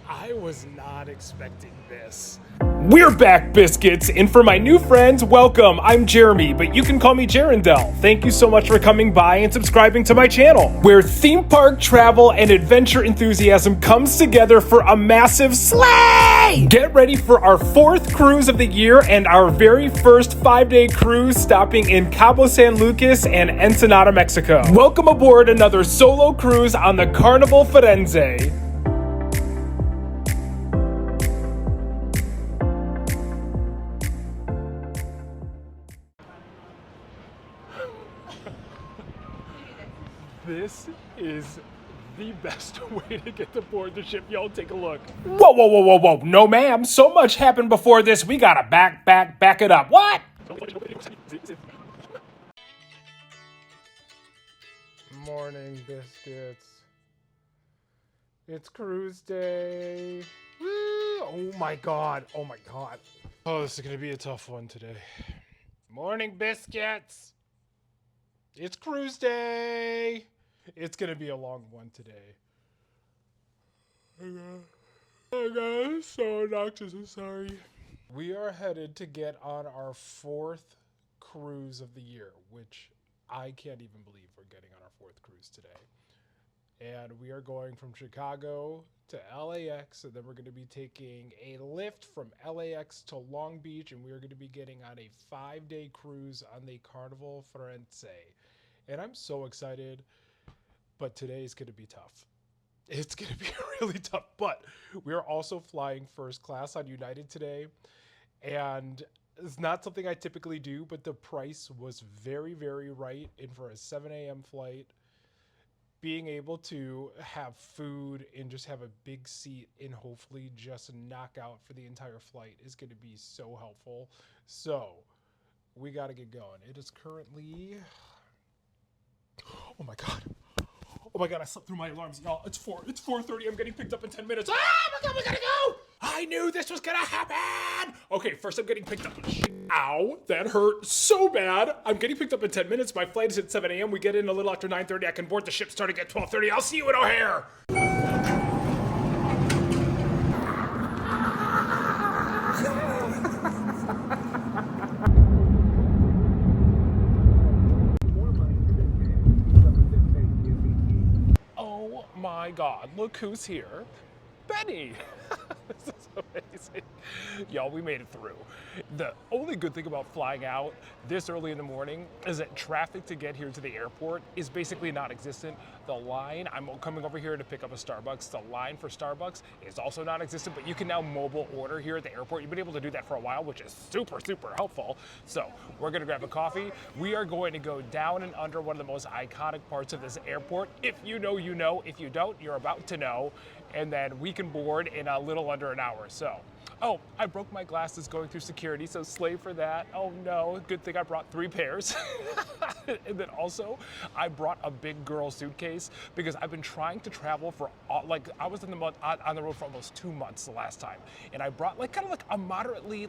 I was not expecting this. We're back, Biscuits, and for my new friends, welcome. I'm Jeremy, but you can call me Jerendelle. Thank you so much for coming by and subscribing to my channel, where theme park travel and adventure enthusiasm comes together for a massive sleigh! Get ready for our 4th cruise of the year and our very first 5-day cruise stopping in Cabo San Lucas and Ensenada, Mexico. Welcome aboard another solo cruise on the Carnival Firenze. This is the best way to get to board the ship. Y'all take a look. Whoa. No, ma'am. So much happened before this. We gotta back it up. What? Morning, Biscuits. It's cruise day. Woo. Oh my god. Oh, this is gonna be a tough one today. Morning, Biscuits. It's cruise day. It's gonna be a long one today. Oh god, I'm so obnoxious, I'm sorry. We are headed to get on our 4th cruise of the year, which I can't even believe we're getting on our 4th cruise today. And we are going from Chicago to LAX, and then we're going to be taking a lift from LAX to Long Beach, and we are going to be getting on a 5-day cruise on the Carnival Firenze. And I'm so excited. But today's going to be tough. It's going to be really tough. But we are also flying first class on United today. And it's not something I typically do, but the price was very, very right. And for a 7 a.m. flight, being able to have food and just have a big seat and hopefully just knock out for the entire flight is going to be so helpful. So we got to get going. It is currently... Oh my god, I slept through my alarms, y'all. It's 4:30, I'm getting picked up in 10 minutes. Ah, my god, we gotta go! I knew this was gonna happen! Okay, first I'm getting picked up. Ow, that hurt so bad. I'm getting picked up in 10 minutes. My flight is at 7 a.m. We get in a little after 9:30. I can board the ship starting at 12:30. I'll see you at O'Hare! My god, look who's here. Benny! This is amazing. Y'all, we made it through. The only good thing about flying out this early in the morning is that traffic to get here to the airport is basically non-existent. The line, I'm coming over here to pick up a Starbucks. The line for Starbucks is also non-existent, but you can now mobile order here at the airport. You've been able to do that for a while, which is super, super helpful. So we're gonna grab a coffee. We are going to go down and under one of the most iconic parts of this airport. If you know, you know. If you don't, you're about to know. And then we can board in a little under an hour. So, oh, I broke my glasses going through security, so slave for that. Oh no, good thing I brought 3 pairs. And then also, I brought a big girl suitcase because I've been trying to travel for, I was on the road for almost 2 months the last time. And I brought kind of a moderately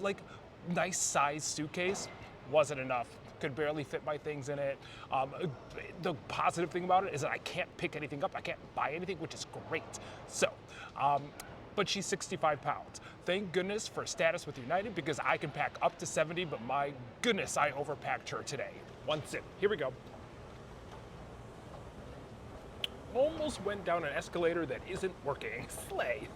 nice size suitcase. Wasn't enough. Could barely fit my things in it. The positive thing about it is that I can't pick anything up. I can't buy anything, which is great. So, but she's 65 pounds. Thank goodness for status with United because I can pack up to 70, but my goodness, I overpacked her today. One sip. Here we go. Almost went down an escalator that isn't working. Slay.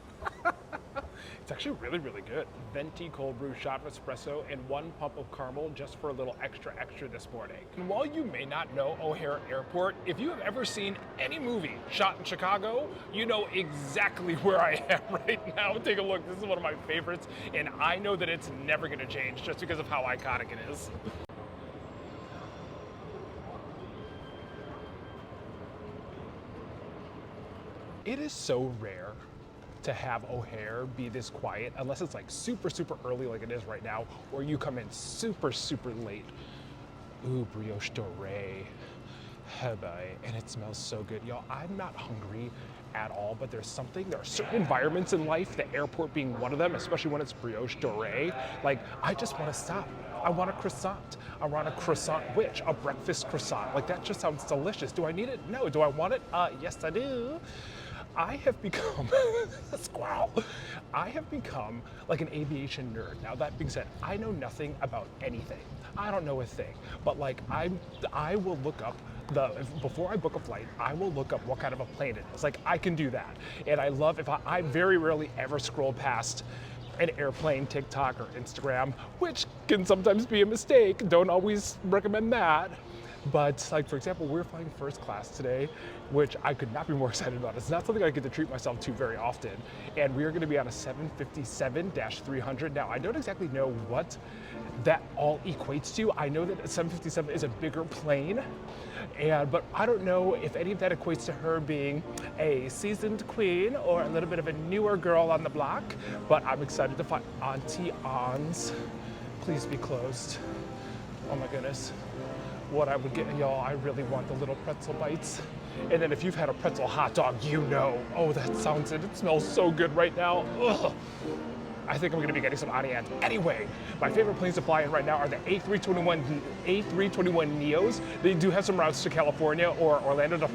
It's actually really, really good. Venti cold brew shot of espresso and 1 pump of caramel just for a little extra this morning. And while you may not know O'Hare Airport, if you have ever seen any movie shot in Chicago, you know exactly where I am right now. Take a look. This is one of my favorites, and I know that it's never going to change just because of how iconic it is. It is so rare to have O'Hare be this quiet, unless it's super, super early like it is right now, or you come in super, super late. Ooh, brioche dorée, and it smells so good. Y'all, I'm not hungry at all, but there are certain environments in life, the airport being one of them, especially when it's brioche dorée, I just want to stop. I want a croissant. I want a croissant which? A breakfast croissant. That just sounds delicious. Do I need it? No. Do I want it? Yes, I do. I have become squirrel. I have become like an aviation nerd. Now that being said, I know nothing about anything. I don't know a thing. But like I will look up before I book a flight, I will look up what kind of a plane it is. Like I can do that. And I love I very rarely ever scroll past an airplane TikTok or Instagram, which can sometimes be a mistake. Don't always recommend that. But like, for example, we're flying first class today, which I could not be more excited about. It's not something I get to treat myself to very often. And we are going to be on a 757-300. Now, I don't exactly know what that all equates to. I know that a 757 is a bigger plane, but I don't know if any of that equates to her being a seasoned queen or a little bit of a newer girl on the block. But I'm excited to find Auntie Anne's. Please be closed. Oh my goodness. What I would get, y'all, I really want the little pretzel bites. And then if you've had a pretzel hot dog, you know. Oh, that sounds it. It smells so good right now. Ugh. I think I'm gonna be getting some Auntie Anne's. Anyway, my favorite planes to fly in right now are the A321 Neos. They do have some routes to California or Orlando to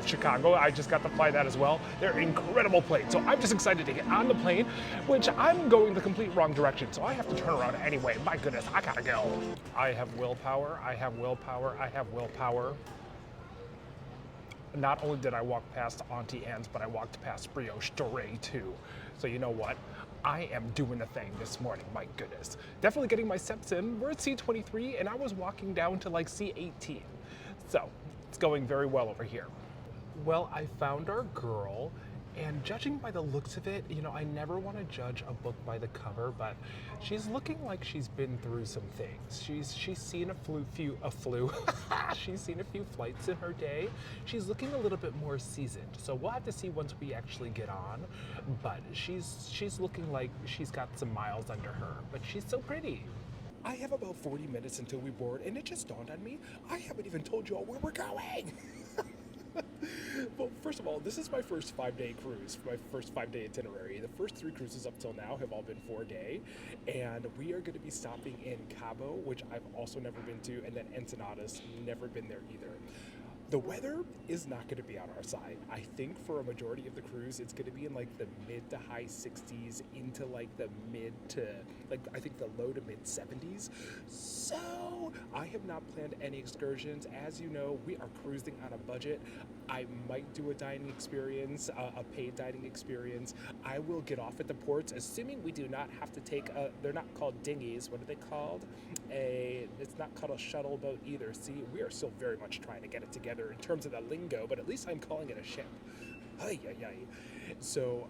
Chicago. I just got to fly that as well. They're incredible planes. So I'm just excited to get on the plane, which I'm going the complete wrong direction. So I have to turn around anyway. My goodness, I gotta go. I have willpower, I have willpower, I have willpower. Not only did I walk past Auntie Anne's, but I walked past Brioche Dorée too. So you know what? I am doing the thing this morning, my goodness. Definitely getting my steps in. We're at C23 and I was walking down to like C18. So it's going very well over here. Well, I found our girl, and judging by the looks of it, you know, I never want to judge a book by the cover, but she's looking like she's been through some things. She's seen she's seen a few flights in her day. She's looking a little bit more seasoned. So we'll have to see once we actually get on, but she's looking like she's got some miles under her, but she's so pretty. I have about 40 minutes until we board, and it just dawned on me, I haven't even told you all where we're going. Well, first of all, this is my first 5-day cruise, my first 5-day itinerary. The first 3 cruises up till now have all been 4-day, and we are going to be stopping in Cabo, which I've also never been to, and then Ensenadas, never been there either. The weather is not going to be on our side. I think for a majority of the cruise, it's going to be in like the mid to high 60s into like the mid to like, I think the low to mid 70s. So I have not planned any excursions. As you know, we are cruising on a budget. I might do a dining experience, a paid dining experience. I will get off at the ports, assuming we do not have to take they're not called dinghies. What are they called? It's not called a shuttle boat either. See, we are still very much trying to get it together in terms of the lingo, but at least I'm calling it a ship. Ay, ay, ay. So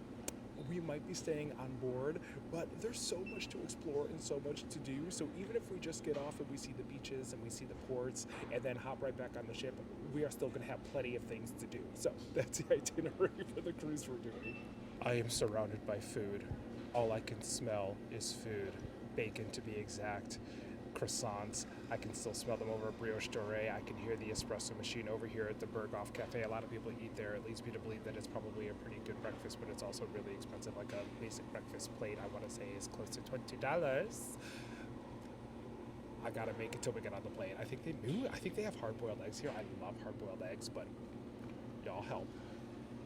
we might be staying on board, but there's so much to explore and so much to do. So even if we just get off and we see the beaches and we see the ports and then hop right back on the ship, we are still going to have plenty of things to do. So that's the itinerary for the cruise we're doing. I am surrounded by food. All I can smell is food. Bacon, to be exact. Croissants. I can still smell them over at Brioche Dorée. I can hear the espresso machine over here at the Berghoff Cafe. A lot of people eat there. It leads me to believe that it's probably a pretty good breakfast, but it's also really expensive. Like a basic breakfast plate, I want to say, is close to $20. I gotta make it till we get on the plane. I think they have hard-boiled eggs here. I love hard-boiled eggs, but y'all help,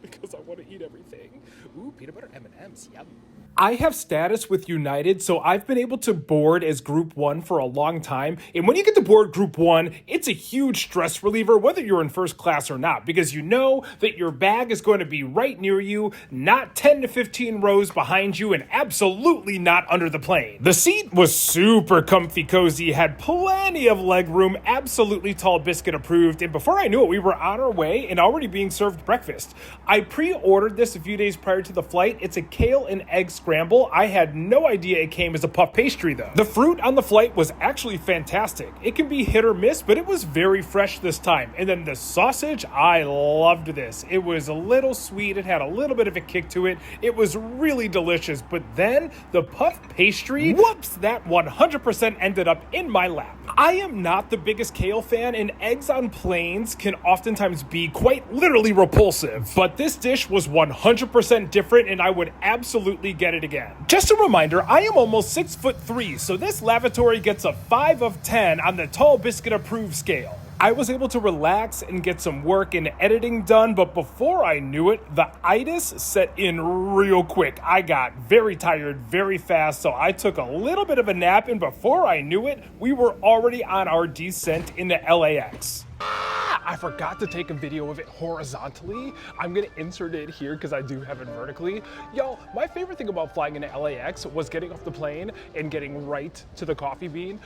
because I want to eat everything. Ooh, peanut butter M&Ms, yum. I have status with United, so I've been able to board as Group 1 for a long time. And when you get to board Group 1, it's a huge stress reliever, whether you're in first class or not, because you know that your bag is going to be right near you, not 10 to 15 rows behind you, and absolutely not under the plane. The seat was super comfy cozy, had plenty of leg room, absolutely tall biscuit approved, and before I knew it, we were on our way and already being served breakfast. I pre-ordered this a few days prior to the flight. It's a kale and egg scramble. I had no idea it came as a puff pastry though. The fruit on the flight was actually fantastic. It can be hit or miss, but it was very fresh this time. And then the sausage, I loved this. It was a little sweet. It had a little bit of a kick to it. It was really delicious. But then the puff pastry, whoops, that 100% ended up in my lap. I am not the biggest kale fan, and eggs on planes can oftentimes be quite literally repulsive. But this dish was 100% different, and I would absolutely get it again. Just a reminder, I am almost 6'3", so this lavatory gets a 5 of 10 on the tall biscuit approved scale. I was able to relax and get some work and editing done, but before I knew it, the itis set in real quick. I got very tired very fast, so I took a little bit of a nap, and before I knew it, we were already on our descent into LAX. I forgot to take a video of it horizontally. I'm gonna insert it here because I do have it vertically. Y'all, my favorite thing about flying into LAX was getting off the plane and getting right to the coffee bean.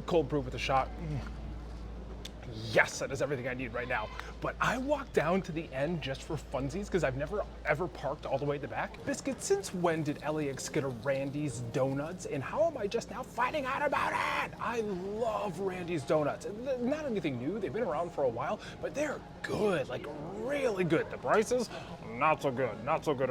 Cold brew with a shot. Yes, that is everything I need right now. But I walked down to the end just for funsies because I've never ever parked all the way at the back. Biscuit, since when did LAX get a Randy's Donuts, and how am I just now finding out about it? I love Randy's Donuts. Not anything new, they've been around for a while, but they're good, like really good. The prices, not so good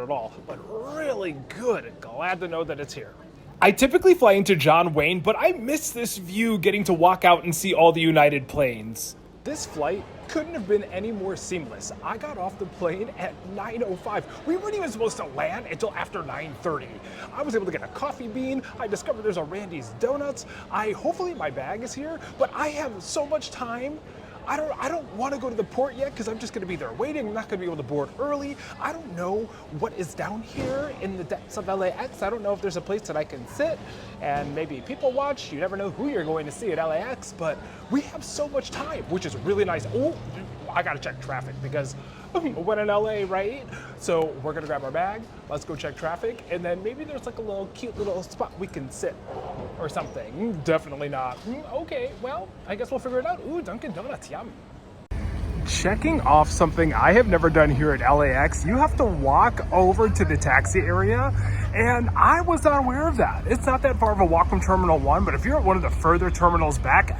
at all, but really good. Glad to know that it's here. I typically fly into John Wayne, but I miss this view getting to walk out and see all the United planes. This flight couldn't have been any more seamless. I got off the plane at 9:05. We weren't even supposed to land until after 9:30. I was able to get a coffee bean. I discovered there's a Randy's Donuts. Hopefully my bag is here, but I have so much time. I don't want to go to the port yet because I'm just going to be there waiting. I'm not going to be able to board early. I don't know what is down here in the depths of LAX. I don't know if there's a place that I can sit and maybe people watch. You never know who you're going to see at LAX, but we have so much time, which is really nice. Oh, I got to check traffic because when in LA, right? So we're going to grab our bag. Let's go check traffic. And then maybe there's like a little cute little spot we can sit or something. Definitely not. Okay, well, I guess we'll figure it out. Ooh, Dunkin' Donuts, yum. Checking off something I have never done here at LAX, you have to walk over to the taxi area, and I was not aware of that. It's not that far of a walk from Terminal 1, but if you're at one of the further terminals back,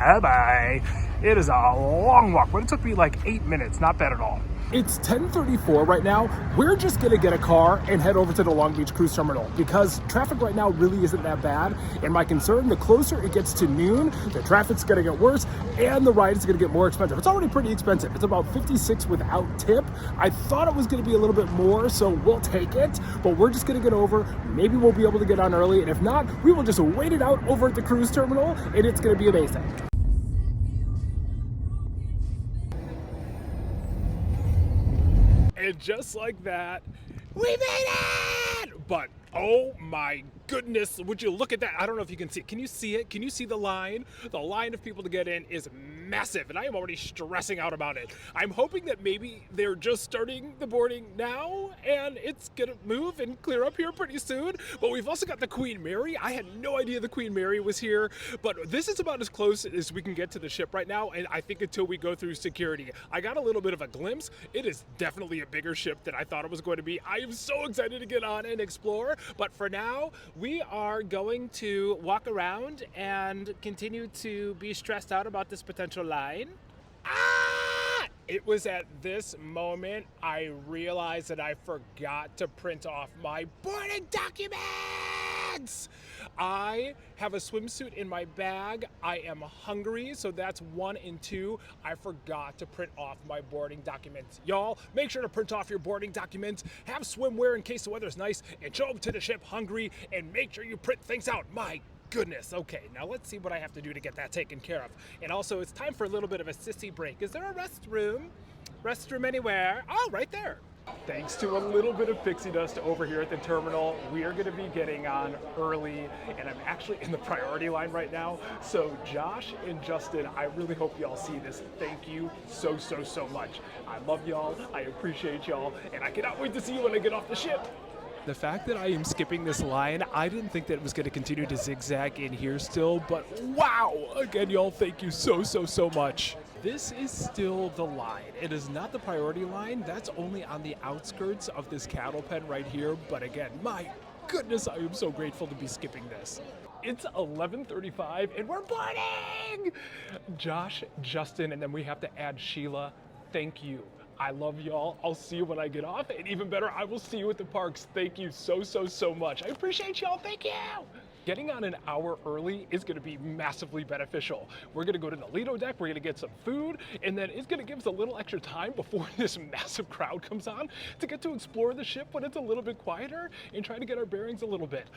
it is a long walk, but it took me like 8 minutes, not bad at all. It's 10:34 right now. We're just gonna get a car and head over to the Long Beach Cruise Terminal because traffic right now really isn't that bad. And my concern, the closer it gets to noon, the traffic's gonna get worse and the ride is gonna get more expensive. It's already pretty expensive. It's about $56 without tip. I thought it was gonna be a little bit more, so we'll take it, but we're just gonna get over. Maybe we'll be able to get on early, and if not, we will just wait it out over at the cruise terminal, and it's gonna be amazing. And just like that, we made it! But oh my goodness, would you look at that? I don't know if you can see it. Can you see it? Can you see the line? The line of people to get in is massive, and I am already stressing out about it. I'm hoping that maybe they're just starting the boarding now, and it's gonna move and clear up here pretty soon. But we've also got the Queen Mary. I had no idea the Queen Mary was here, but this is about as close as we can get to the ship right now, and I think until we go through security. I got a little bit of a glimpse. It is definitely a bigger ship than I thought it was going to be. I am so excited to get on and explore, but for now, we are going to walk around and continue to be stressed out about this potential line. It was at this moment I realized that I forgot to print off my boarding documents. I have a swimsuit in my bag. I am hungry, so that's 1 and 2. I forgot to print off my boarding documents. Y'all, make sure to print off your boarding documents, have swimwear in case the weather's nice, and show up to the ship hungry, and make sure you print things out. My goodness. Okay, now let's see what I have to do to get that taken care of. And also, it's time for a little bit of a sissy break. Is there a restroom? Restroom anywhere? Oh, right there. Thanks to a little bit of pixie dust over here at the terminal, we are going to be getting on early, and I'm actually in the priority line right now. So Josh and Justin, I really hope y'all see this. Thank you so much. I love y'all, I appreciate y'all, and I cannot wait to see you when I get off the ship. The fact that I am skipping this line, I didn't think that it was going to continue to zigzag in here still, but wow! Again, y'all, thank you so much. This is still the line. It is not the priority line. That's only on the outskirts of this cattle pen right here. But again, my goodness, I am so grateful to be skipping this. It's 11:35 and we're boarding! Josh, Justin, and then we have to add Sheila. Thank you. I love y'all. I'll see you when I get off. And even better, I will see you at the parks. Thank you so much. I appreciate y'all. Thank you. Getting on an hour early is going to be massively beneficial. We're going to go to the Lido deck, we're going to get some food, and then it's going to give us a little extra time before this massive crowd comes on to get to explore the ship when it's a little bit quieter and try to get our bearings a little bit.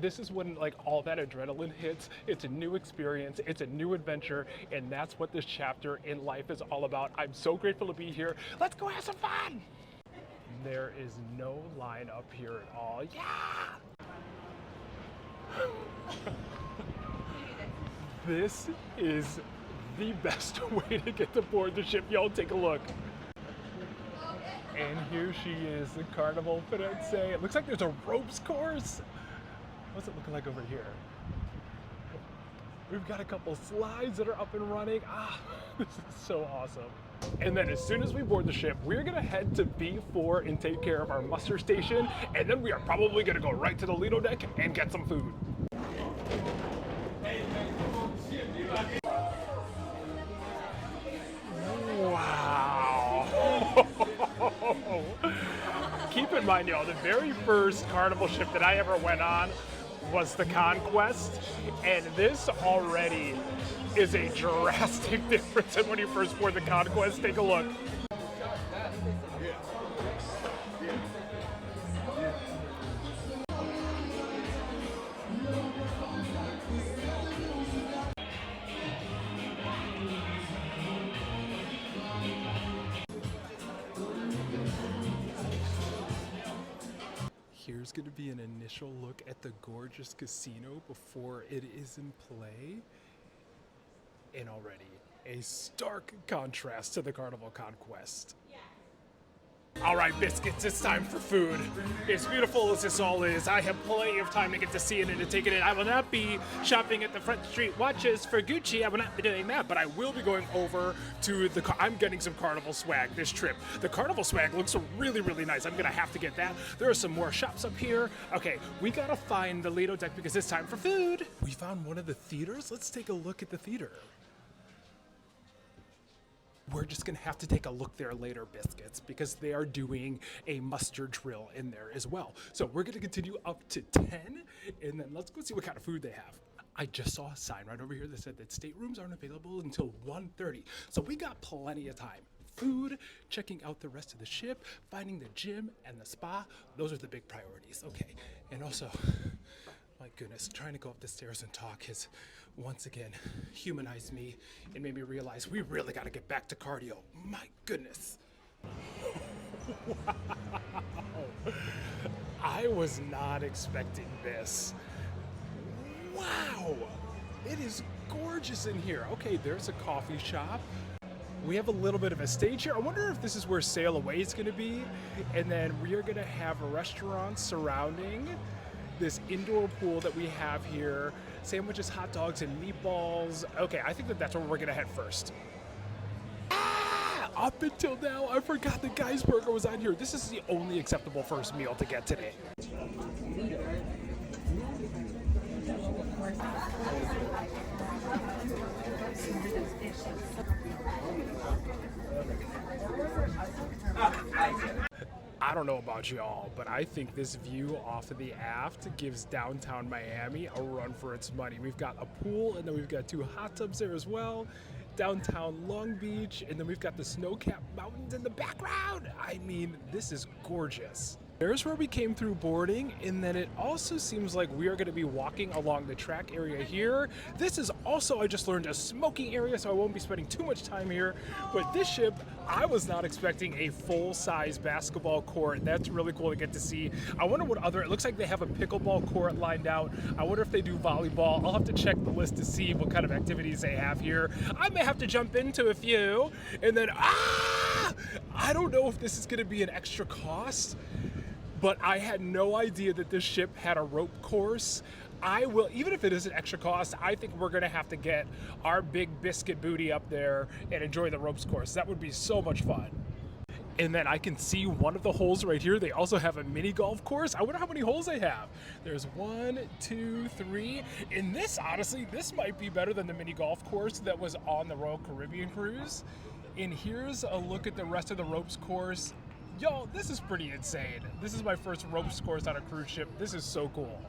This is when like all that adrenaline hits. It's a new experience, it's a new adventure, and that's what this chapter in life is all about. I'm so grateful to be here. Let's go have some fun! There is no line up here at all. Yeah! This is the best way to get to board the ship, y'all. Take a look. And here she is, the Carnival Firenze. It looks like there's a ropes course. What's it looking like over here? We've got a couple slides that are up and running. This is so awesome. And then as soon as we board the ship, we're gonna head to B4 and take care of our muster station. And then we are probably gonna go right to the Lido deck and get some food. Wow. Keep in mind, y'all, the very first Carnival ship that I ever went on was the Conquest, and this already is a drastic difference than when you first board the Conquest. Take a look. Here's going to be an initial look at the gorgeous casino before it is in play. And already a stark contrast to the Carnival Conquest. All right, biscuits, it's time for food. As beautiful as this all is, I have plenty of time to get to see it and to take it in. I will not be shopping at the Front Street Watches for Gucci. I will not be doing that, but I will be going over to I'm getting some Carnival swag this trip. The Carnival swag looks really, really nice. I'm gonna have to get that. There are some more shops up here. Okay, we gotta find the Lido deck because it's time for food. We found one of the theaters. Let's take a look at the theater. We're just gonna have to take a look there later, biscuits, because they are doing a muster drill in there as well. So we're gonna continue up to 10, and then let's go see what kind of food they have. I just saw a sign right over here that said that staterooms aren't available until 1:30. So we got plenty of time. Food, checking out the rest of the ship, finding the gym and the spa. Those are the big priorities, okay. And also, my goodness, trying to go up the stairs and talk has once again humanized me and made me realize we really got to get back to cardio. My goodness. Wow. I was not expecting this. Wow. It is gorgeous in here. Okay, there's a coffee shop. We have a little bit of a stage here. I wonder if this is where Sail Away is going to be. And then we are going to have a restaurant surrounding this indoor pool that we have here. Sandwiches, hot dogs, and meatballs. Okay, I think that's where we're gonna head first. Up until now, I forgot the Guy's Burger was on here. This is the only acceptable first meal to get today. I don't know about y'all, but I think this view off of the aft gives downtown Miami a run for its money. We've got a pool, and then we've got 2 hot tubs there as well. Downtown Long Beach, and then we've got the snow-capped mountains in the background. I mean, this is gorgeous. There's where we came through boarding, and then it also seems like we are going to be walking along the track area here. This is also, I just learned, a smoking area, so I won't be spending too much time here. But this ship, I was not expecting a full-size basketball court. That's really cool to get to see. I wonder what other, it looks like they have a pickleball court lined out. I wonder if they do volleyball. I'll have to check the list to see what kind of activities they have here. I may have to jump into a few. And then, I don't know if this is going to be an extra cost, but I had no idea that this ship had a rope course. I will, even if it is an extra cost, I think we're gonna have to get our big biscuit booty up there and enjoy the ropes course. That would be so much fun. And then I can see one of the holes right here. They also have a mini golf course. I wonder how many holes they have. There's 1, 2, 3. And this, honestly, this might be better than the mini golf course that was on the Royal Caribbean cruise. And here's a look at the rest of the ropes course. Yo, this is pretty insane. This is my first ropes course on a cruise ship. This is so cool.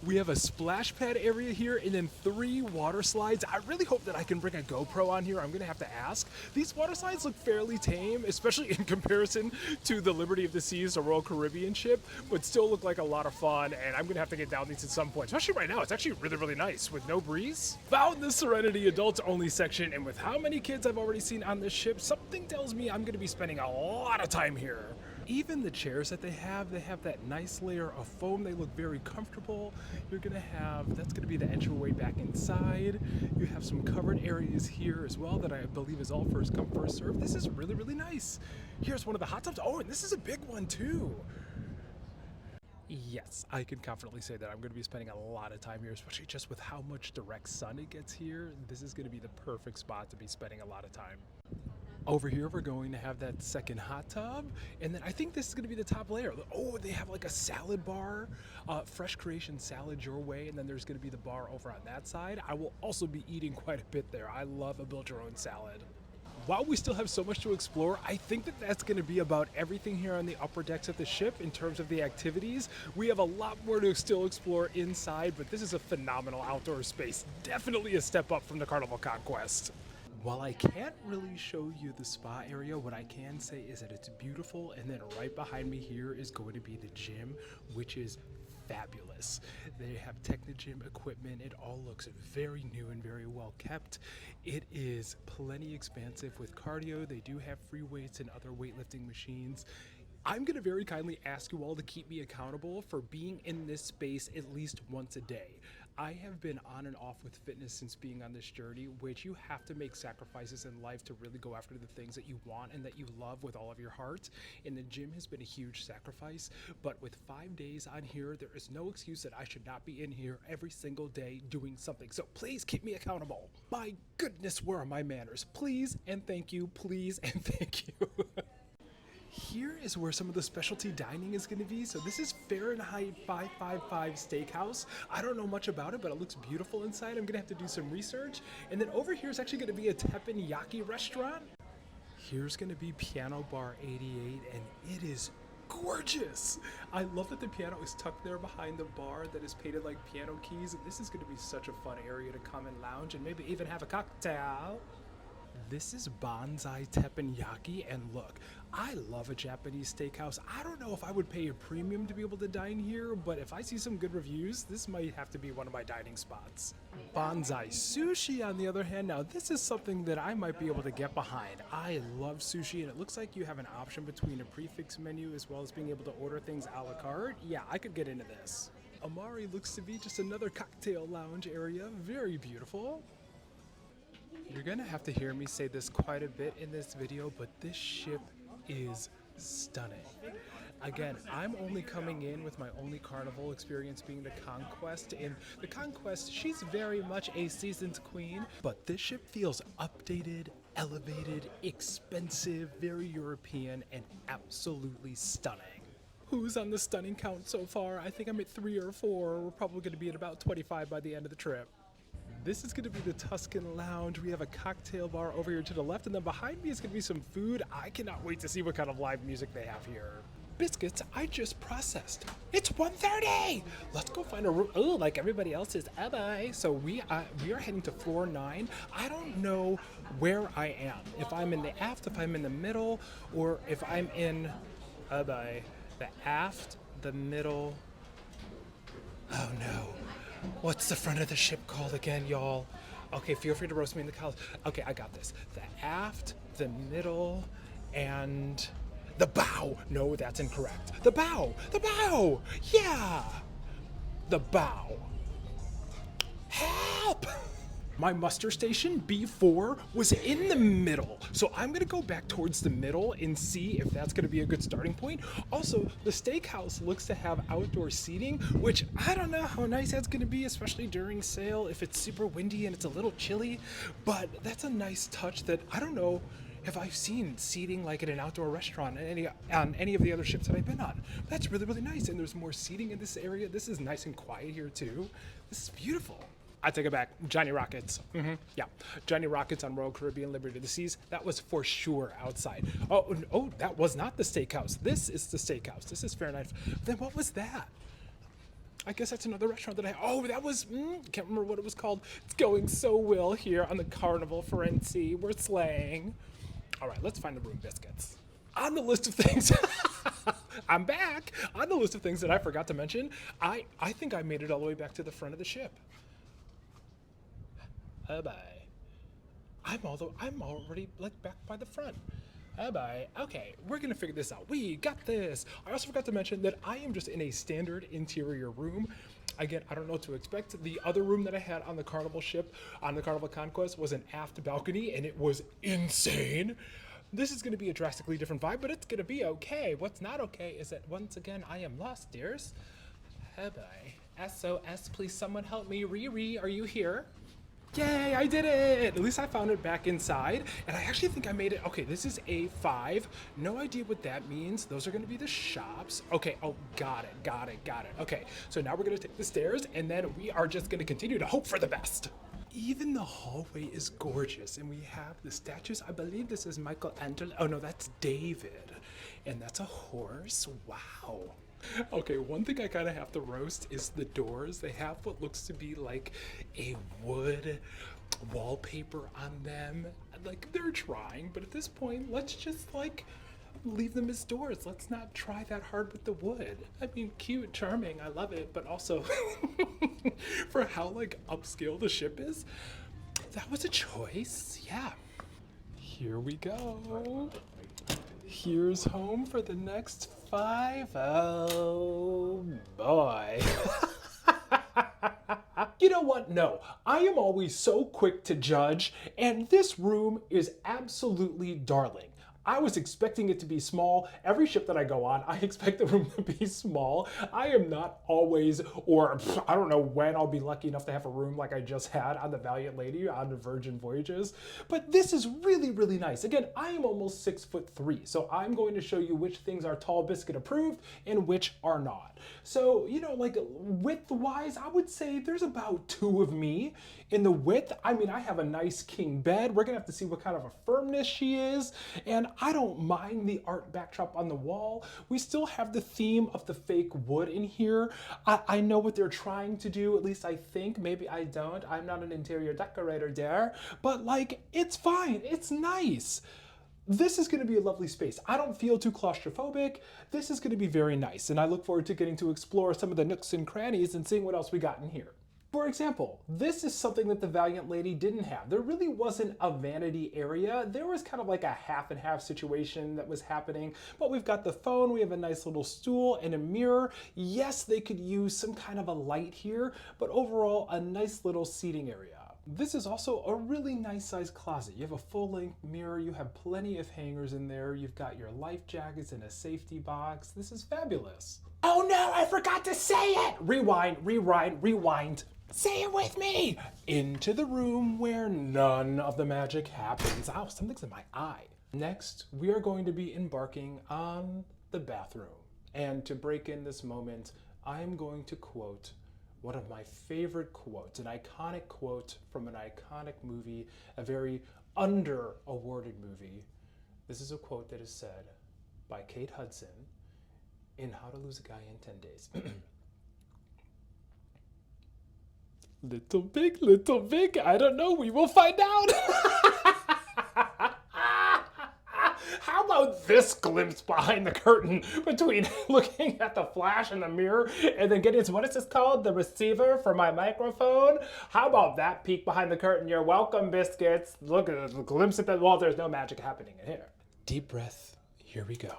We have a splash pad area here and then 3 water slides. I really hope that I can bring a GoPro on here. I'm gonna have to ask. These water slides look fairly tame, especially in comparison to the Liberty of the Seas, a Royal Caribbean ship, but still look like a lot of fun, and I'm gonna have to get down these at some point. Especially right now, it's actually really, really nice with no breeze. Found the Serenity adults only section, and with how many kids I've already seen on this ship, something tells me I'm gonna be spending a lot of time here. Even the chairs that they have that nice layer of foam. They look very comfortable. You're gonna have, that's gonna be the entryway back inside. You have some covered areas here as well that I believe is all first come, first serve. This is really, really nice. Here's one of the hot tubs. Oh, and this is a big one too. Yes, I can confidently say that I'm going to be spending a lot of time here, especially just with how much direct sun it gets here. This is going to be the perfect spot to be spending a lot of time. Over here, we're going to have that second hot tub, and then I think this is going to be the top layer. Oh, they have like a salad bar, fresh creation salad your way, and then there's going to be the bar over on that side. I will also be eating quite a bit there. I love a build-your-own salad. While we still have so much to explore, I think that that's going to be about everything here on the upper decks of the ship in terms of the activities. We have a lot more to still explore inside, but this is a phenomenal outdoor space. Definitely a step up from the Carnival Conquest. While I can't really show you the spa area, what I can say is that it's beautiful, and then right behind me here is going to be the gym, which is fabulous. They have Technogym equipment. It all looks very new and very well kept. It is plenty expansive with cardio. They do have free weights and other weightlifting machines. I'm going to very kindly ask you all to keep me accountable for being in this space at least once a day. I have been on and off with fitness since being on this journey, which you have to make sacrifices in life to really go after the things that you want and that you love with all of your heart. And the gym has been a huge sacrifice, but with 5 days on here, there is no excuse that I should not be in here every single day doing something. So please keep me accountable. My goodness, where are my manners? Please and thank you, please and thank you. Here is where some of the specialty dining is going to be. So this is Fahrenheit 555 Steakhouse. I don't know much about it, but it looks beautiful inside. I'm going to have to do some research. And then over here is actually going to be a teppanyaki restaurant. Here's going to be Piano Bar 88, and it is gorgeous. I love that the piano is tucked there behind the bar that is painted like piano keys. And this is going to be such a fun area to come and lounge and maybe even have a cocktail. This is Bonsai Teppanyaki, and look, I love a Japanese steakhouse. I don't know if I would pay a premium to be able to dine here, but if I see some good reviews, this might have to be one of my dining spots. Bonsai Sushi, on the other hand, now this is something that I might be able to get behind. I love sushi, and it looks like you have an option between a prefix menu as well as being able to order things a la carte. Yeah, I could get into this. Amari looks to be just another cocktail lounge area. Very beautiful. You're gonna have to hear me say this quite a bit in this video, but this ship is stunning. Again, I'm only coming in with my only Carnival experience being the Conquest, and the Conquest, she's very much a seasoned queen, but this ship feels updated, elevated, expensive, very European, and absolutely stunning. Who's on the stunning count so far? I think I'm at 3 or 4. We're probably gonna be at about 25 by the end of the trip. This is going to be the Tuscan Lounge. We have a cocktail bar over here to the left, and then behind me is going to be some food. I cannot wait to see what kind of live music they have here. Biscuits I just processed. It's 1:30. Let's go find a room. Oh, like everybody else is. Bye. So we are heading to floor 9. I don't know where I am. If I'm in the aft, if I'm in the middle, or if I'm in the aft, the middle. Oh no. What's the front of the ship called again, y'all? Okay, feel free to roast me in the comments. Okay, I got this. The aft, the middle, and the bow. No, that's incorrect. The bow! The bow! Yeah! The bow. Help! My muster station, B4, was in the middle. So I'm gonna go back towards the middle and see if that's gonna be a good starting point. Also, the steakhouse looks to have outdoor seating, which I don't know how nice that's gonna be, especially during sail if it's super windy and it's a little chilly, but that's a nice touch that I don't know if I've seen seating like at an outdoor restaurant on any of the other ships that I've been on. That's really, really nice, and there's more seating in this area. This is nice and quiet here too. This is beautiful. I take it back. Johnny Rockets. Yeah. Johnny Rockets on Royal Caribbean Liberty of the Seas. That was for sure outside. Oh, that was not the steakhouse. This is the steakhouse. This is Fahrenheit. Then what was that? I guess that's another restaurant that oh, that was, can't remember what it was called. It's going so well here on the Carnival Firenze. We're slaying. All right, let's find the room biscuits. On the list of things, I'm back. On the list of things that I forgot to mention, I think I made it all the way back to the front of the ship. Bye. I'm already like back by the front. Bye. Okay, we're gonna figure this out. We got this. I also forgot to mention that I am just in a standard interior room. Again, I don't know what to expect. The other room that I had on the Carnival ship, on the Carnival Conquest, was an aft balcony, and it was insane. This is gonna be a drastically different vibe, but it's gonna be okay. What's not okay is that once again, I am lost, dears. Bye. SOS, please someone help me. Riri, are you here? Yay, I did it! At least I found it back inside, and I actually think I made it. Okay, this is A5. No idea what that means. Those are gonna be the shops. Okay, oh, got it. Okay, so now we're gonna take the stairs, and then we are just gonna continue to hope for the best. Even the hallway is gorgeous, and we have the statues. I believe this is Michelangelo. Oh no, that's David, and that's a horse. Wow. Okay, one thing I kind of have to roast is the doors. They have what looks to be like a wood wallpaper on them. Like, they're trying, but at this point, let's just like leave them as doors. Let's not try that hard with the wood. I mean, cute, charming, I love it, but also for how like upscale the ship is, that was a choice. Yeah. Here we go. Here's home for the next 5. Oh boy. You know what? No, I am always so quick to judge, and this room is absolutely darling. I was expecting it to be small. Every ship that I go on, I expect the room to be small. I am not always, or I don't know when I'll be lucky enough to have a room like I just had on the Valiant Lady on the Virgin Voyages. But this is really, really nice. Again, I am almost 6'3", so I'm going to show you which things are Tall Biscuit approved and which are not. So, you know, like width-wise, I would say there's about 2 of me. In the width, I mean, I have a nice king bed. We're gonna have to see what kind of a firmness she is. And I don't mind the art backdrop on the wall. We still have the theme of the fake wood in here. I know what they're trying to do, at least I think. Maybe I don't. I'm not an interior decorator there. But like, it's fine. It's nice. This is gonna be a lovely space. I don't feel too claustrophobic. This is gonna be very nice. And I look forward to getting to explore some of the nooks and crannies and seeing what else we got in here. For example, this is something that the Valiant Lady didn't have. There really wasn't a vanity area. There was kind of like a half and half situation that was happening, but we've got the phone, we have a nice little stool and a mirror. Yes, they could use some kind of a light here, but overall a nice little seating area. This is also a really nice sized closet. You have a full-length mirror, you have plenty of hangers in there, you've got your life jackets in a safety box. This is fabulous. Oh no, I forgot to say it! Rewind. Say it with me! Into the room where none of the magic happens. Ow, something's in my eye. Next, we are going to be embarking on the bathroom. And to break in this moment, I'm going to quote one of my favorite quotes, an iconic quote from an iconic movie, a very under-awarded movie. This is a quote that is said by Kate Hudson in How to Lose a Guy in 10 Days. Little big, I don't know, we will find out. How about this glimpse behind the curtain between looking at the flash in the mirror and then getting to, what is this called? The receiver for my microphone? How about that peek behind the curtain? You're welcome, biscuits. Look at the glimpse at the wall. There's no magic happening in here. Deep breath. Here we go.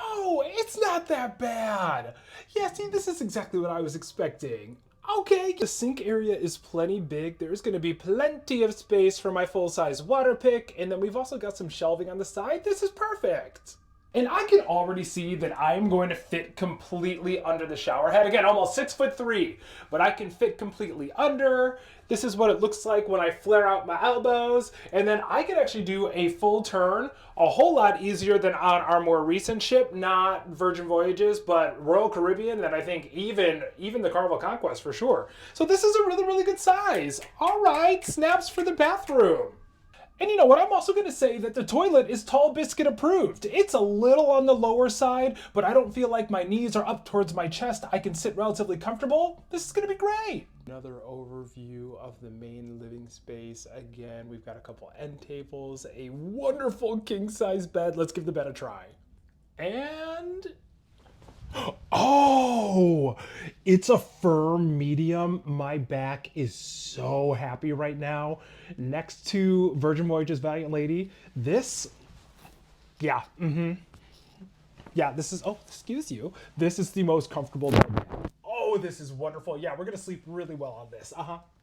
Oh, it's not that bad. Yeah, see, this is exactly what I was expecting. Okay, the sink area is plenty big. There's gonna be plenty of space for my full-size water pick, and then we've also got some shelving on the side. This is perfect. And I can already see that I'm going to fit completely under the shower head. Again, almost 6'3", but I can fit completely under. This is what it looks like when I flare out my elbows. And then I can actually do a full turn a whole lot easier than on our more recent ship, not Virgin Voyages, but Royal Caribbean, and I think even the Carnival Conquest for sure. So this is a really, really good size. All right, snaps for the bathroom. And you know what? I'm also going to say that the toilet is tall biscuit approved. It's a little on the lower side, but I don't feel like my knees are up towards my chest. I can sit relatively comfortable. This is going to be great. Another overview of the main living space. Again, we've got a couple end tables, a wonderful king size bed. Let's give the bed a try. And oh, it's a firm medium. My back is so happy right now. Next to Virgin Voyages Valiant Lady, this, yeah, yeah, this is, oh, excuse you. This is the most comfortable bed. Oh, this is wonderful. Yeah, we're gonna sleep really well on this.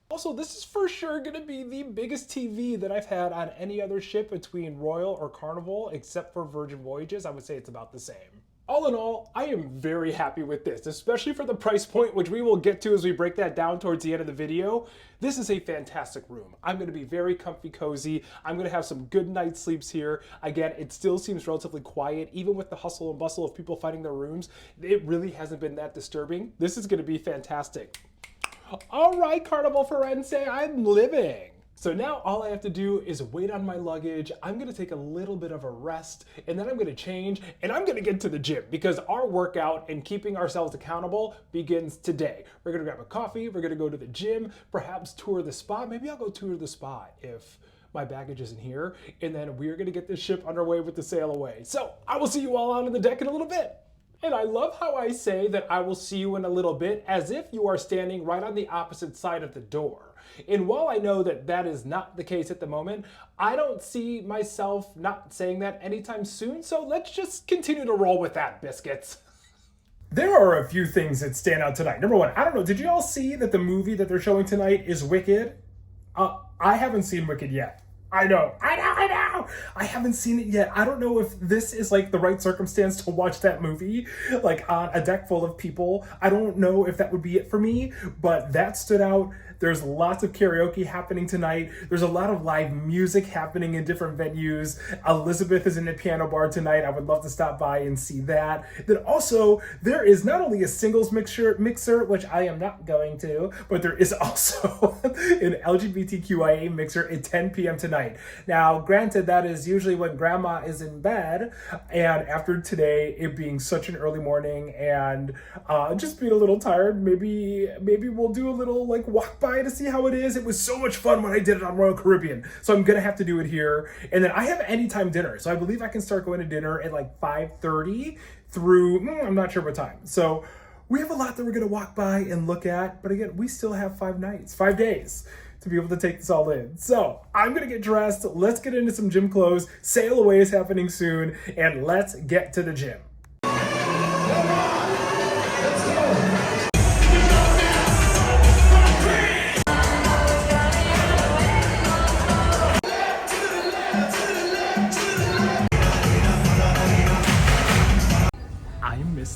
Also, this is for sure gonna be the biggest TV that I've had on any other ship between Royal or Carnival, except for Virgin Voyages. I would say it's about the same. All in all, I am very happy with this, especially for the price point, which we will get to as we break that down towards the end of the video. This is a fantastic room. I'm gonna be very comfy, cozy. I'm gonna have some good night sleeps here. Again, it still seems relatively quiet, even with the hustle and bustle of people finding their rooms. It really hasn't been that disturbing. This is gonna be fantastic. All right, Carnival Firenze, I'm living. So now all I have to do is wait on my luggage. I'm gonna take a little bit of a rest, and then I'm gonna change, and I'm gonna get to the gym because our workout and keeping ourselves accountable begins today. We're gonna grab a coffee, we're gonna go to the gym, perhaps tour the spa. Maybe I'll go tour the spa if my baggage isn't here, and then we're gonna get this ship underway with the sail away. So I will see you all out on the deck in a little bit. And I love how I say that I will see you in a little bit as if you are standing right on the opposite side of the door. And while I know that that is not the case at the moment, I don't see myself not saying that anytime soon, so let's just continue to roll with that, biscuits. There are a few things that stand out tonight. Number one, I don't know, did you all see that the movie that they're showing tonight is Wicked? I haven't seen Wicked yet. I know. I haven't seen it yet. I don't know if this is like the right circumstance to watch that movie, like on a deck full of people. I don't know if that would be it for me, but that stood out. There's lots of karaoke happening tonight. There's a lot of live music happening in different venues. Elizabeth is in the piano bar tonight. I would love to stop by and see that. Then also, there is not only a singles mixer, which I am not going to, but there is also an LGBTQIA mixer at 10 p.m. tonight. Now, granted, that is usually when grandma is in bed, and after today, it being such an early morning and just being a little tired, maybe we'll do a little like walk by to see how it is. It was so much fun when I did it on Royal Caribbean, so I'm gonna have to do it here. And then I have anytime dinner, so I believe I can start going to dinner at like 5:30 through I'm not sure what time. So we have a lot that we're gonna walk by and look at, but again, we still have 5 days to be able to take this all in. So I'm gonna get dressed, let's get into some gym clothes. Sail away is happening soon, and let's get to the gym.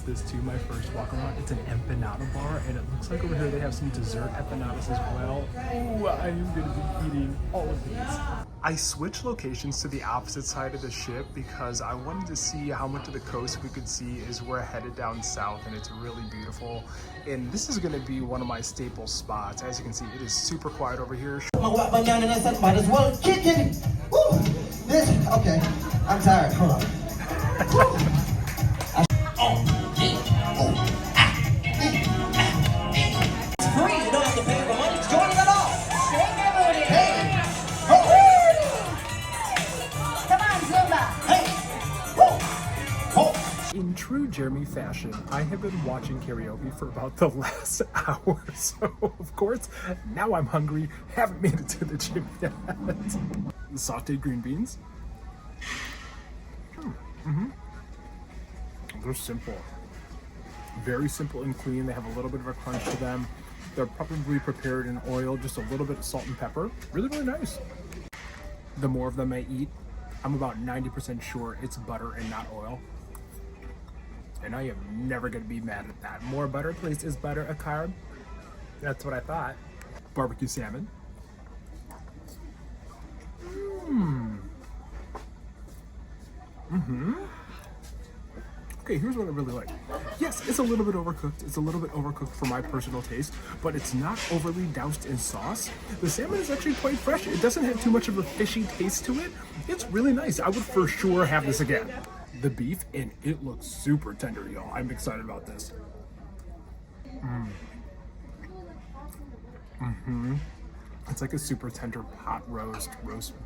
This too, my first walk around. It's an empanada bar, and it looks like over here they have some dessert empanadas as well. Ooh, I am gonna be eating all of these. I switched locations to the opposite side of the ship because I wanted to see how much of the coast we could see as we're headed down south, and it's really beautiful. And this is gonna be one of my staple spots. As you can see, it is super quiet over here. Might as well kick it. Woo! This, okay, I'm tired, hold on. In true Jeremy fashion, I have been watching karaoke for about the last hour, so of course, now I'm hungry, haven't made it to the gym yet. Sauteed green beans. They're simple. Very simple and clean. They have a little bit of a crunch to them. They're probably prepared in oil, just a little bit of salt and pepper. Really, really nice. The more of them I eat, I'm about 90% sure it's butter and not oil. And I am never gonna be mad at that. More butter, please. Is butter a carb? That's what I thought. Barbecue salmon. Okay, here's what I really like. Yes, it's a little bit overcooked. It's a little bit overcooked for my personal taste, but it's not overly doused in sauce. The salmon is actually quite fresh. It doesn't have too much of a fishy taste to it. It's really nice. I would for sure have this again. The beef, and it looks super tender, y'all. I'm excited about this. It's like a super tender pot roast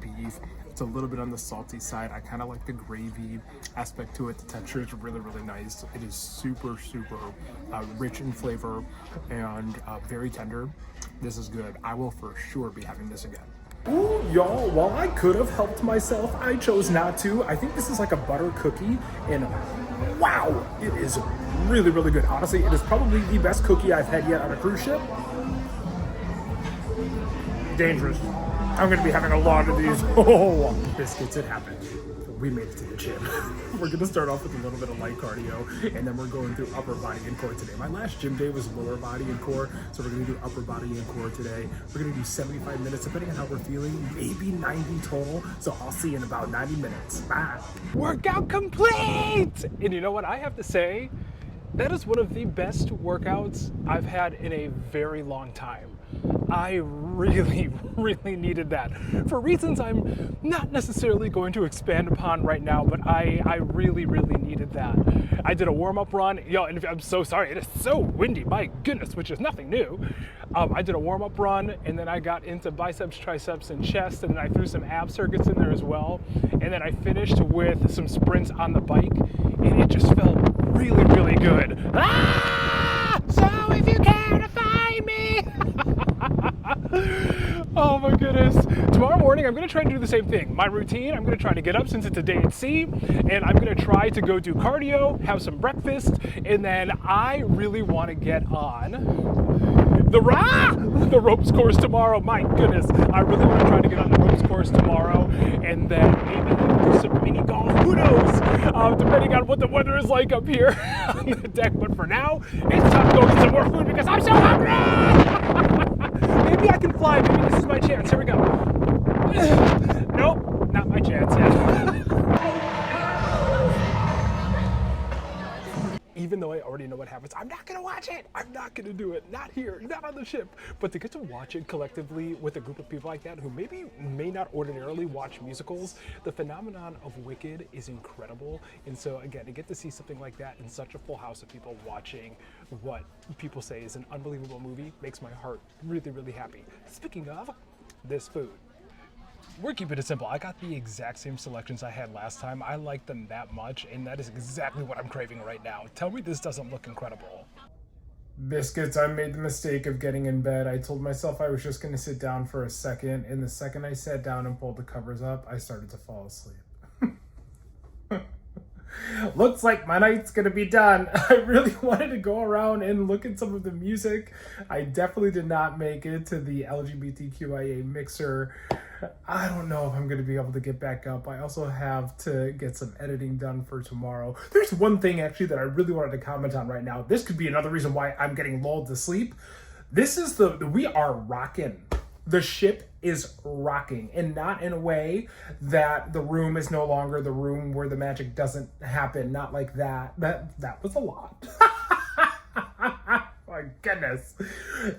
beef. It's a little bit on the salty side. I kind of like the gravy aspect to it. The texture is really, really nice. It is super, super rich in flavor and very tender. This is good. I will for sure be having this again. Ooh, y'all, while I could have helped myself, I chose not to. I think this is like a butter cookie, and wow, it is really, really good. Honestly, it is probably the best cookie I've had yet on a cruise ship. Dangerous. I'm gonna be having a lot of these. Oh, biscuits, it happened. We made it to the gym. We're gonna start off with a little bit of light cardio, and then we're going through upper body and core today. My last gym day was lower body and core, so we're gonna do upper body and core today. We're gonna do 75 minutes, depending on how we're feeling, maybe 90 total. So I'll see you in about 90 minutes. Bye. Workout complete! And you know what I have to say? That is one of the best workouts I've had in a very long time. I really, really needed that for reasons I'm not necessarily going to expand upon right now, but I really, really needed that. I did a warm-up run. Yo, and I'm so sorry, it is so windy, my goodness, which is nothing new. I did a warm-up run, and then I got into biceps, triceps, and chest, and then I threw some ab circuits in there as well. And then I finished with some sprints on the bike, and it just felt really, really good. Ah! So if you care to find me. Oh my goodness. Tomorrow morning, I'm gonna try to do the same thing. My routine, I'm gonna try to get up since it's a day at sea, and I'm gonna try to go do cardio, have some breakfast, and then I really wanna get on the ropes course tomorrow. My goodness. I really wanna try to get on the ropes course tomorrow, and then maybe do some mini golf. Who knows? Depending on what the weather is like up here on the deck. But for now, it's time to go get some more food because I'm so hungry! Maybe I can fly. Maybe this is my chance. Here we go. Nope, not my chance yet. Even though I already know what happens, I'm not gonna watch it. I'm not gonna do it. Not here, not on the ship. But to get to watch it collectively with a group of people like that who maybe may not ordinarily watch musicals, the phenomenon of Wicked is incredible. And so again, to get to see something like that in such a full house of people watching what people say is an unbelievable movie makes my heart really, really happy. Speaking of this food, we're keeping it simple. I got the exact same selections I had last time. I like them that much, and that is exactly what I'm craving right now. Tell me this doesn't look incredible. Biscuits, I made the mistake of getting in bed. I told myself I was just going to sit down for a second, and the second I sat down and pulled the covers up, I started to fall asleep. Looks like my night's gonna be done. I really wanted to go around and look at some of the music. I definitely did not make it to the LGBTQIA mixer. I don't know if I'm gonna be able to get back up. I also have to get some editing done for tomorrow. There's one thing actually that I really wanted to comment on right now. This could be another reason why I'm getting lulled to sleep. This is we are rocking. The ship is rocking, and not in a way that the room is no longer the room where the magic doesn't happen. Not like that. That was a lot. My goodness.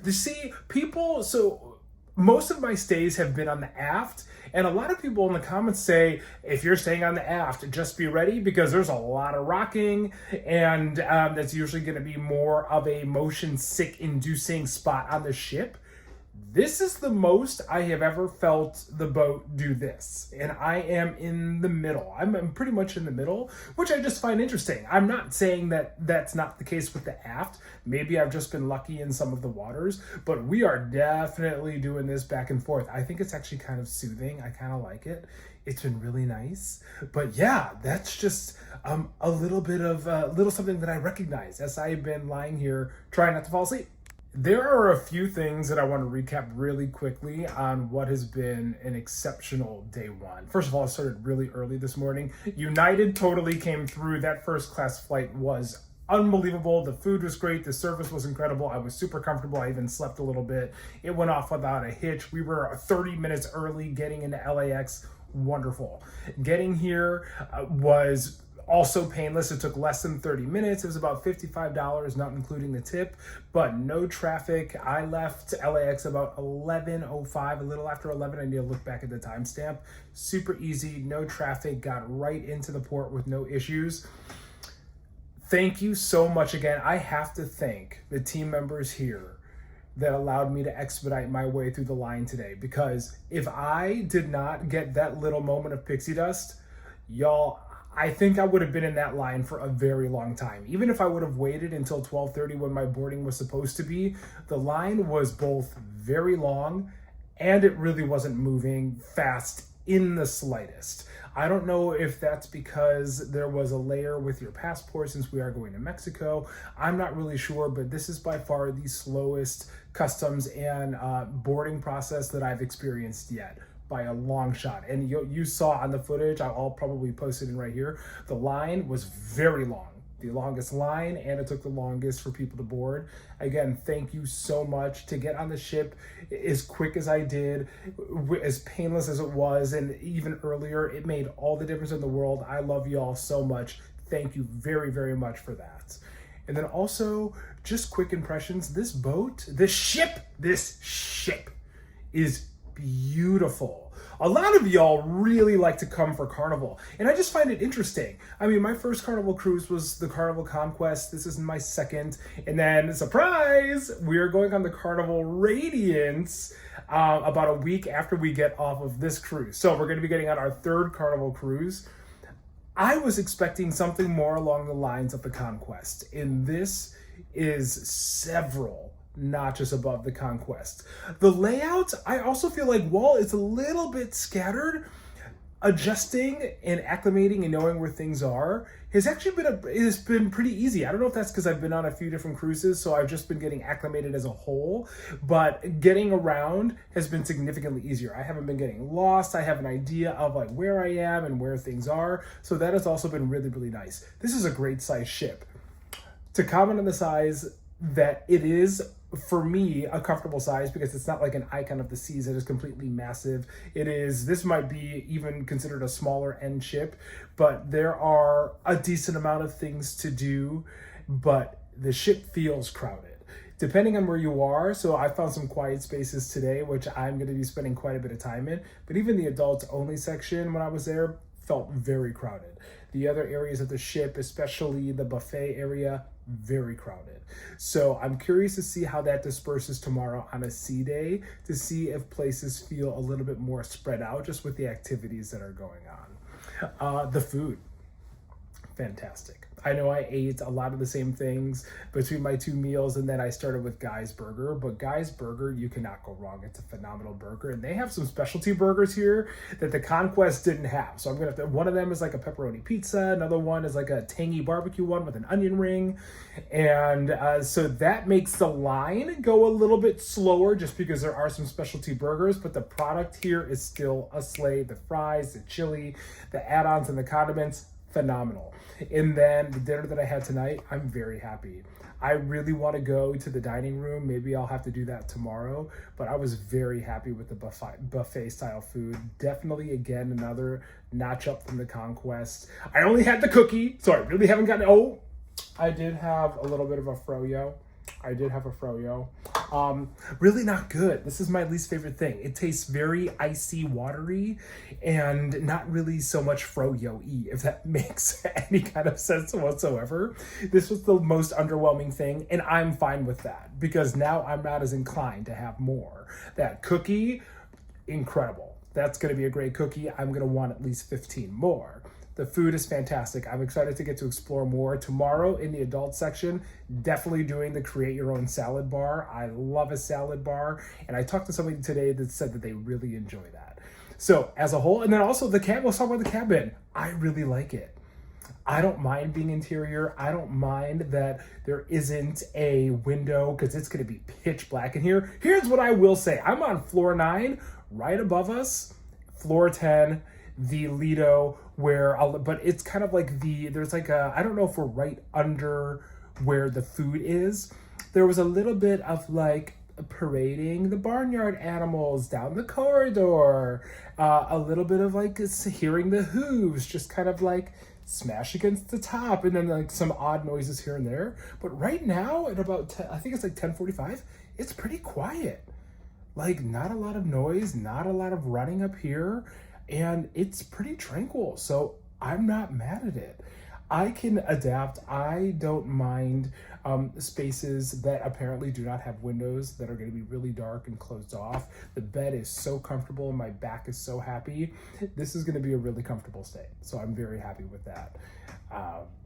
You see, people, so most of my stays have been on the aft, and a lot of people in the comments say, if you're staying on the aft, just be ready because there's a lot of rocking, and that's usually going to be more of a motion sick inducing spot on the ship. This is the most I have ever felt the boat do this, and I am in the middle. I'm pretty much in the middle, which I just find interesting. I'm not saying that that's not the case with the aft. Maybe I've just been lucky in some of the waters, but we are definitely doing this back and forth. I think it's actually kind of soothing. I kind of like it. It's been really nice. But yeah, that's just a little bit of little something that I recognize as I've been lying here trying not to fall asleep. There are a few things that I want to recap really quickly on what has been an exceptional day one. First of all, I started really early this morning. United totally came through. That first class flight was unbelievable. The food was great. The service was incredible. I was super comfortable. I even slept a little bit. It went off without a hitch. We were 30 minutes early getting into LAX. Wonderful. Getting here was Also painless. It took less than 30 minutes. It was about $55, not including the tip, but no traffic. I left LAX about 11:05, a little after 11. I need to look back at the timestamp. Super easy, no traffic, got right into the port with no issues. Thank you so much again. I have to thank the team members here that allowed me to expedite my way through the line today, because if I did not get that little moment of pixie dust, y'all, I think I would have been in that line for a very long time. Even if I would have waited until 12:30 when my boarding was supposed to be, the line was both very long and it really wasn't moving fast in the slightest. I don't know if that's because there was a layer with your passport since we are going to Mexico. I'm not really sure, but this is by far the slowest customs and boarding process that I've experienced yet, by a long shot. And you saw on the footage, I'll probably post it in right here, the line was very long. The longest line, and it took the longest for people to board. Again, thank you so much. To get on the ship as quick as I did, as painless as it was, and even earlier, it made all the difference in the world. I love you all so much. Thank you very, very much for that. And then also, just quick impressions. This ship is beautiful. A lot of y'all really like to come for Carnival, and I just find it interesting. I mean, my first Carnival cruise was the Carnival Conquest. This is my second, and then, surprise, we are going on the Carnival Radiance about a week after we get off of this cruise. So we're going to be getting on our third Carnival cruise. I was expecting something more along the lines of the Conquest, and this is several notches above the Conquest. The layout, I also feel like, while it's a little bit scattered, adjusting and acclimating and knowing where things are has actually been pretty easy. I don't know if that's because I've been on a few different cruises, so I've just been getting acclimated as a whole, but getting around has been significantly easier. I haven't been getting lost. I have an idea of like where I am and where things are, so that has also been really, really nice. This is a great size ship. To comment on the size, that it is, for me, a comfortable size, because it's not like an Icon of the Seas that is completely massive. This might be even considered a smaller end ship, but there are a decent amount of things to do, but the ship feels crowded. Depending on where you are, so I found some quiet spaces today, which I'm going to be spending quite a bit of time in, but even the adults only section when I was there felt very crowded. The other areas of the ship, especially the buffet area, very crowded. So I'm curious to see how that disperses tomorrow on a sea day, to see if places feel a little bit more spread out just with the activities that are going on. The food, fantastic. I know I ate a lot of the same things between my two meals, and then I started with Guy's Burger, but Guy's Burger, you cannot go wrong. It's a phenomenal burger, and they have some specialty burgers here that the Conquest didn't have. So I'm gonna have to, one of them is like a pepperoni pizza, another one is like a tangy barbecue one with an onion ring, and so that makes the line go a little bit slower just because there are some specialty burgers, but the product here is still a slay. The fries, the chili, the add-ons, and the condiments, phenomenal. And then the dinner that I had tonight, I'm very happy. I really want to go to the dining room. Maybe I'll have to do that tomorrow, but I was very happy with the buffet style food. Definitely, again, another notch up from the Conquest. I only had the cookie, so I really haven't gotten, I did have a little bit of a froyo. Really not good. This is my least favorite thing. It tastes very icy, watery, and not really so much froyo-y, if that makes any kind of sense whatsoever. This was the most underwhelming thing, and I'm fine with that, because now I'm not as inclined to have more. That cookie, incredible. That's going to be a great cookie. I'm going to want at least 15 more. The food is fantastic. I'm excited to get to explore more. Tomorrow in the adult section, definitely doing the create your own salad bar. I love a salad bar. And I talked to somebody today that said that they really enjoy that. So as a whole, and then also the cabin, let's talk about the cabin. I really like it. I don't mind being interior. I don't mind that there isn't a window because it's going to be pitch black in here. Here's what I will say. I'm on floor 9, right above us, floor 10, the Lido, but it's kind of like there's like I don't know if we're right under where the food is. There was a little bit of like parading the barnyard animals down the corridor, a little bit of like hearing the hooves just kind of like smash against the top, and then like some odd noises here and there. But right now at about 10, I think it's like 10:45, it's pretty quiet. Like not a lot of noise, not a lot of running up here, and it's pretty tranquil. So I'm not mad at it. I can adapt. I don't mind spaces that apparently do not have windows, that are going to be really dark and closed off. The bed is so comfortable. My back is so happy. This is going to be a really comfortable stay. So I'm very happy with that.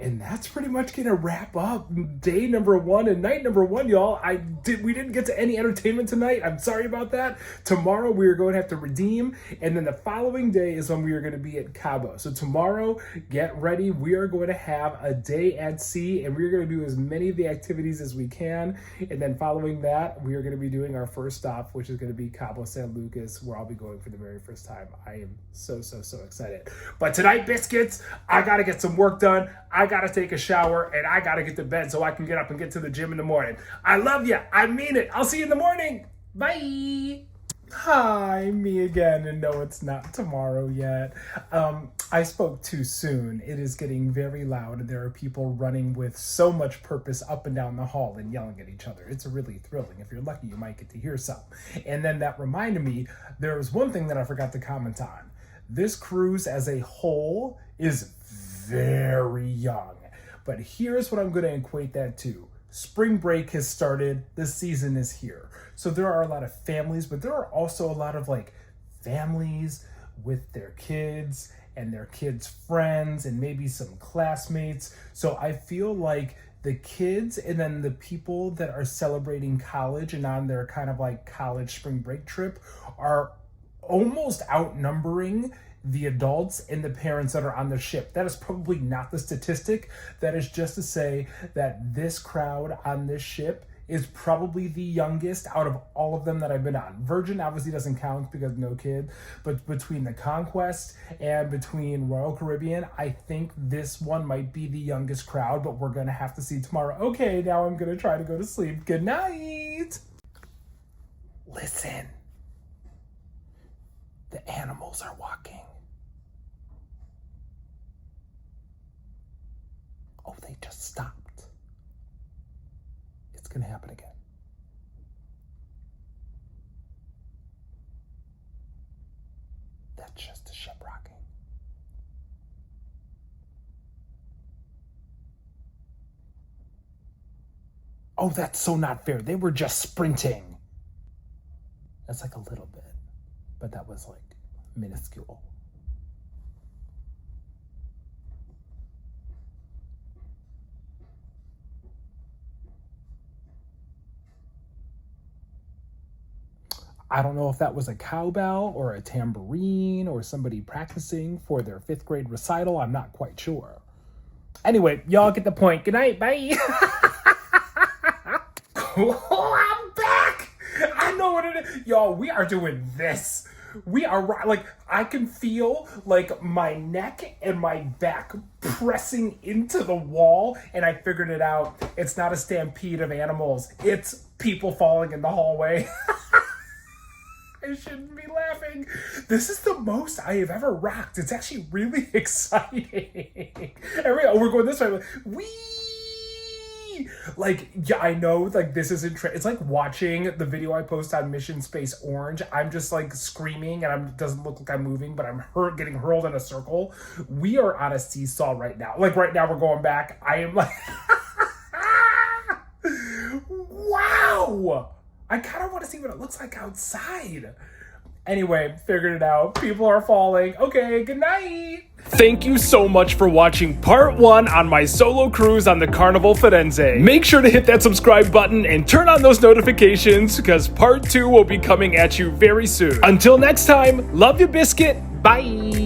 And that's pretty much going to wrap up day number 1 and night number 1, y'all. We didn't get to any entertainment tonight. I'm sorry about that. Tomorrow we are going to have to redeem, and then the following day is when we are going to be at Cabo. So tomorrow, get ready. We are going to have a day at sea, and we're going to do as many of the activities as we can. And then following that, we are going to be doing our first stop, which is going to be Cabo San Lucas, where I'll be going for the very first time. I am so excited. But tonight, biscuits, I got to get some work done. I gotta take a shower, and I gotta get to bed so I can get up and get to the gym in the morning. I love you. I mean it. I'll see you in the morning. Bye. Hi, me again, and no, it's not tomorrow yet. I spoke too soon. It is getting very loud, and there are people running with so much purpose up and down the hall and yelling at each other. It's really thrilling. If you're lucky, you might get to hear some. And then that reminded me, there was one thing that I forgot to comment on. This cruise as a whole is very young. But here's what I'm going to equate that to. Spring break has started. The season is here. So there are a lot of families, but there are also a lot of like families with their kids and their kids' friends and maybe some classmates. So I feel like the kids and then the people that are celebrating college and on their kind of like college spring break trip are almost outnumbering the adults and the parents that are on the ship. That is probably not the statistic. That is just to say that this crowd on this ship is probably the youngest out of all of them that I've been on. Virgin obviously doesn't count because no kid, but between the Conquest and between Royal Caribbean, I think this one might be the youngest crowd, but we're gonna have to see tomorrow. Okay, now I'm gonna try to go to sleep. Good night. Listen. The animals are walking. Oh, they just stopped. It's gonna happen again. That's just the ship rocking. Oh, that's so not fair. They were just sprinting. That's like a little bit, but that was like minuscule. I don't know if that was a cowbell or a tambourine or somebody practicing for their 5th grade recital. I'm not quite sure. Anyway, y'all get the point. Good night. Bye. Oh, I'm back. I know what it is. Y'all, we are doing this. We are like, I can feel like my neck and my back pressing into the wall, and I figured it out. It's not a stampede of animals. It's people falling in the hallway. I shouldn't be laughing. This is the most I have ever rocked. It's actually really exciting. We're going this way. Like, whee! Like, yeah, I know, like, this isn't... it's like watching the video I post on Mission Space Orange. I'm just, like, screaming, and it doesn't look like I'm moving, but I'm getting hurled in a circle. We are on a seesaw right now. Like, right now, we're going back. I am, like... Wow! I kind of want to see what it looks like outside. Anyway, figured it out. People are falling. Okay, good night. Thank you so much for watching part 1 on my solo cruise on the Carnival Firenze. Make sure to hit that subscribe button and turn on those notifications because part 2 will be coming at you very soon. Until next time, love you, biscuit. Bye.